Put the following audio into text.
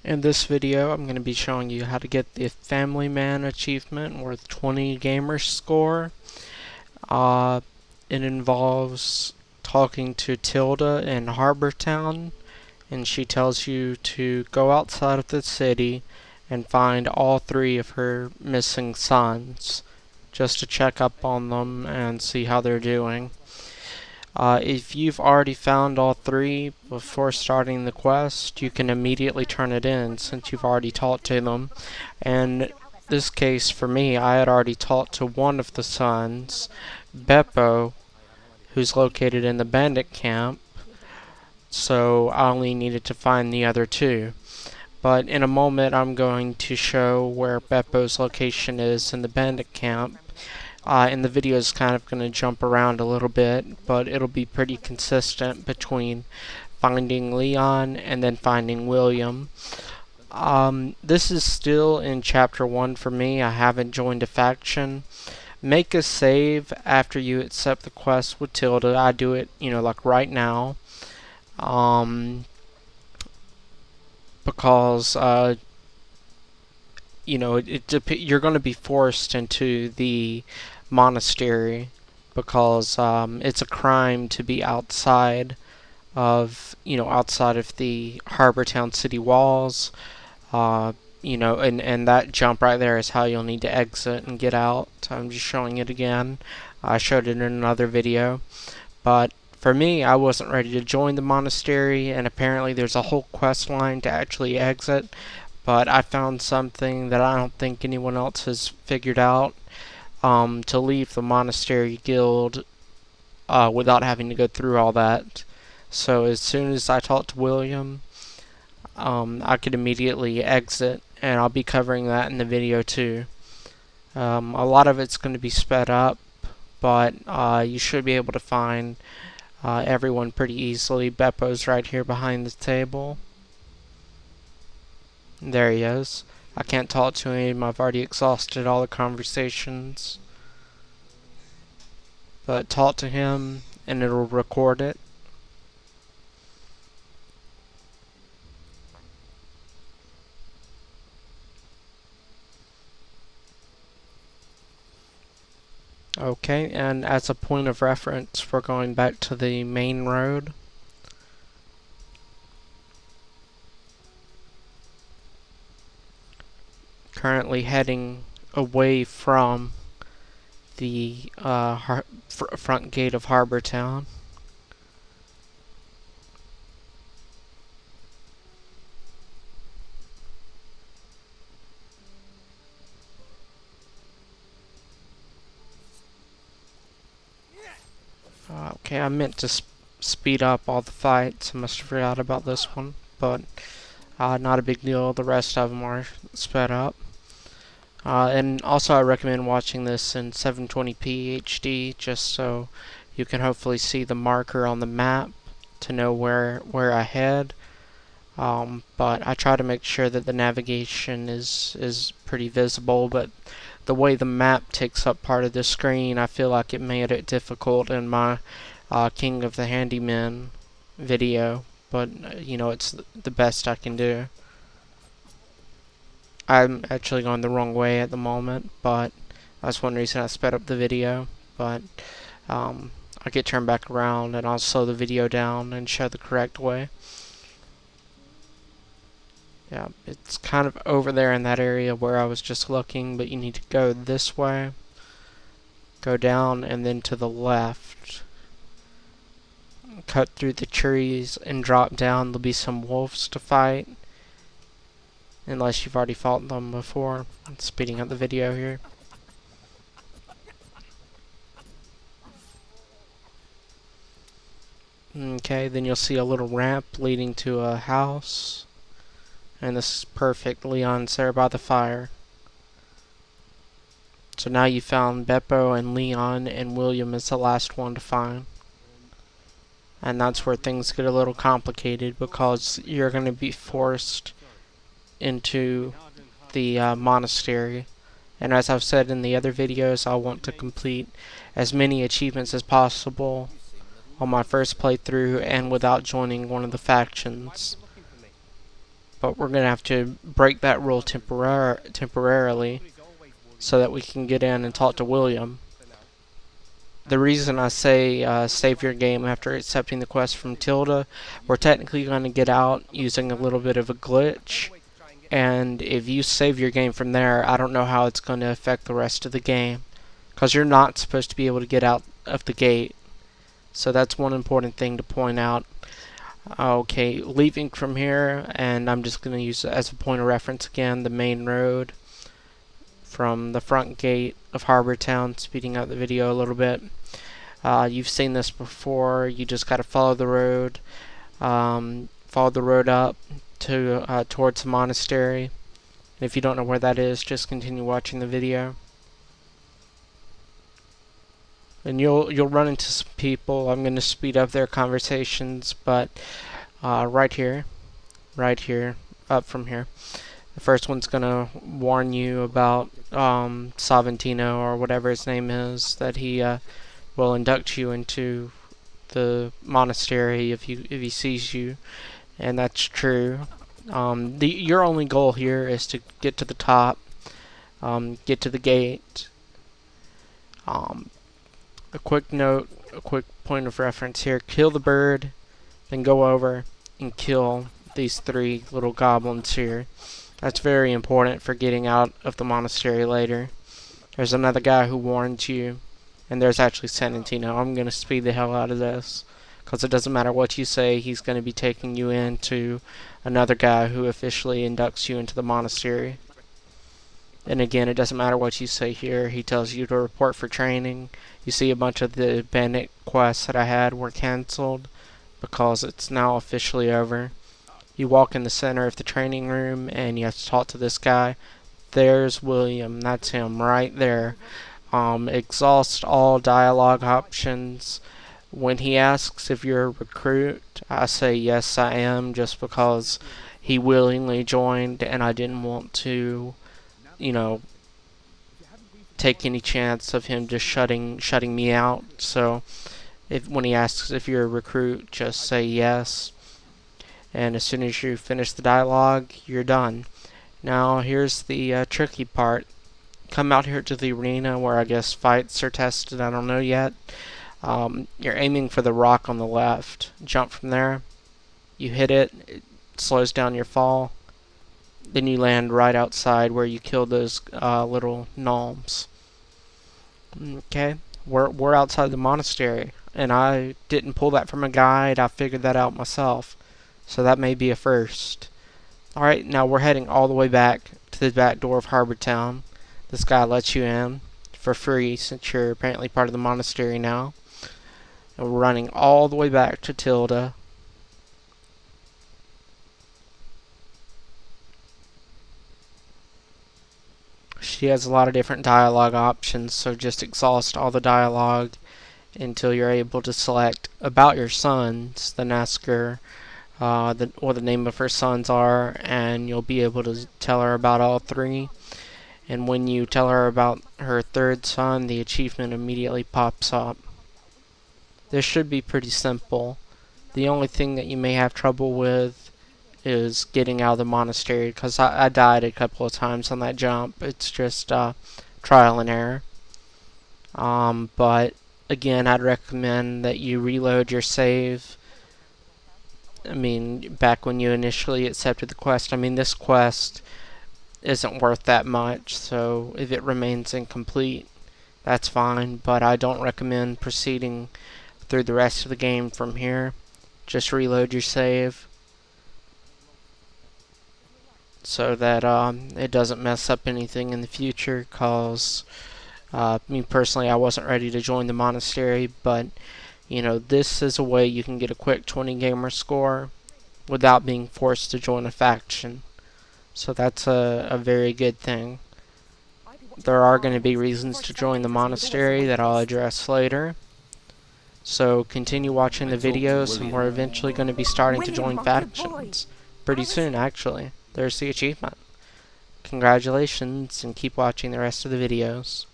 In this video, I'm going to be showing you how to get the Family Man achievement worth 20 gamer score. It involves talking to Tilda in Harbor Town, and she tells you to go outside of the city and find all 3 of her missing sons, just to check up on them and see how they're doing. If you've already found all 3 before starting the quest, you can immediately turn it in since you've already talked to them. And this case for me, I had already talked to one of the sons, Beppo, who's located in the bandit camp, so I only needed to find the other 2. But in a moment I'm going to show where Beppo's location is in the bandit camp. And the video is kind of going to jump around a little bit, but it'll be pretty consistent between finding Leon and then finding William. This is still in chapter 1 for me. I haven't joined a faction. Make a save after you accept the quest with Tilda. I do it, like right now. Because you're going to be forced into the monastery because it's a crime to be outside of the Harbor Town city walls. And that jump right there is how you'll need to exit and get out. I'm just showing it again. I showed it in another video, but for me, I wasn't ready to join the monastery, and apparently there's a whole quest line to actually exit. But I found something that I don't think anyone else has figured out, to leave the monastery guild without having to go through all that. So as soon as I talked to William, I could immediately exit, and I'll be covering that in the video too. A lot of it's going to be sped up, but you should be able to find everyone pretty easily. Beppo's right here behind the table. There he is. I can't talk to him. I've already exhausted all the conversations. But talk to him and it'll record it. Okay, and as a point of reference, we're going back to the main road. Currently heading away from the front gate of Harbor Town. Okay, I meant to speed up all the fights. I must have forgot about this one, but not a big deal. The rest of them are sped up. And also I recommend watching this in 720p HD just so you can hopefully see the marker on the map to know where I head. But I try to make sure that the navigation is pretty visible, but the way the map takes up part of the screen, I feel like it made it difficult in my King of the Handymen video, but it's the best I can do. I'm actually going the wrong way at the moment, but that's one reason I sped up the video. But I'll get turned back around and I'll slow the video down and show the correct way. Yeah, it's kind of over there in that area where I was just looking, but you need to go this way, go down, and then to the left. Cut through the trees and drop down. There'll be some wolves to fight. Unless you've already fought them before. I'm speeding up the video here. Okay, then you'll see a little ramp leading to a house. And this is perfect. Leon's there by the fire. So now you found Beppo and Leon, and William is the last one to find. And that's where things get a little complicated because you're going to be forced into the monastery. And as I've said in the other videos, I want to complete as many achievements as possible on my first playthrough and without joining one of the factions. but we're going to have to break that rule temporarily so that we can get in and talk to William. The reason I say save your game after accepting the quest from Tilda, we're technically going to get out using a little bit of a glitch, and if you save your game from there, I don't know how it's going to affect the rest of the game, because you're not supposed to be able to get out of the gate. So that's one important thing to point out. Okay, leaving from here, and I'm just going to use it as a point of reference again, the main road from the front gate of Harbor Town, speeding up the video a little bit. You've seen this before. You just got to follow the road, up to towards the monastery. And if you don't know where that is, just continue watching the video. And you'll run into some people. I'm going to speed up their conversations, but right here, up from here. The first one's going to warn you about Savantino, or whatever his name is, that he will induct you into the monastery if he sees you, and that's true. Your only goal here is to get to the top, get to the gate. A quick note, a quick point of reference here: kill the bird, then go over and kill these 3 little goblins here. That's very important for getting out of the monastery later. There's another guy who warns you, and there's actually Santino. I'm going to speed the hell out of this, because it doesn't matter what you say, he's going to be taking you into another guy who officially inducts you into the monastery. And again, it doesn't matter what you say here, he tells you to report for training. You see a bunch of the bandit quests that I had were cancelled, because it's now officially over. You walk in the center of the training room, and you have to talk to this guy. There's William, that's him right there. Exhaust all dialogue options. When he asks if you're a recruit, I say yes I am, just because he willingly joined and I didn't want to, take any chance of him just shutting me out. So when he asks if you're a recruit, just say yes, and as soon as you finish the dialogue, you're done. Now here's the tricky part. Come out here to the arena where I guess fights are tested, I don't know yet. You're aiming for the rock on the left. Jump from there. You hit it. It slows down your fall. Then you land right outside where you killed those little gnomes. Okay, we're outside the monastery, and I didn't pull that from a guide. I figured that out myself, so that may be a first. Alright, now we're heading all the way back to the back door of Harbor Town. This guy lets you in for free since you're apparently part of the monastery now. And we're running all the way back to Tilda. She has a lot of different dialogue options, so just exhaust all the dialogue until you're able to select about your sons, then ask her what the name of her sons are, and you'll be able to tell her about all 3. And when you tell her about her 3rd son, the achievement immediately pops up. This should be pretty simple. The only thing that you may have trouble with is getting out of the monastery, because I died a couple of times on that jump. It's just trial and error. But again, I'd recommend that you reload your save. I mean, back when you initially accepted the quest. I mean, this quest isn't worth that much, so if it remains incomplete, that's fine, but I don't recommend proceeding through the rest of the game from here. Just reload your save so that it doesn't mess up anything in the future, because me personally, I wasn't ready to join the monastery, but this is a way you can get a quick 20 gamer score without being forced to join a faction. So that's a very good thing. There are going to be reasons to join the monastery that I'll address later. So continue watching the videos, and we're eventually going to be starting to join factions. Pretty soon, actually. There's the achievement. Congratulations, and keep watching the rest of the videos.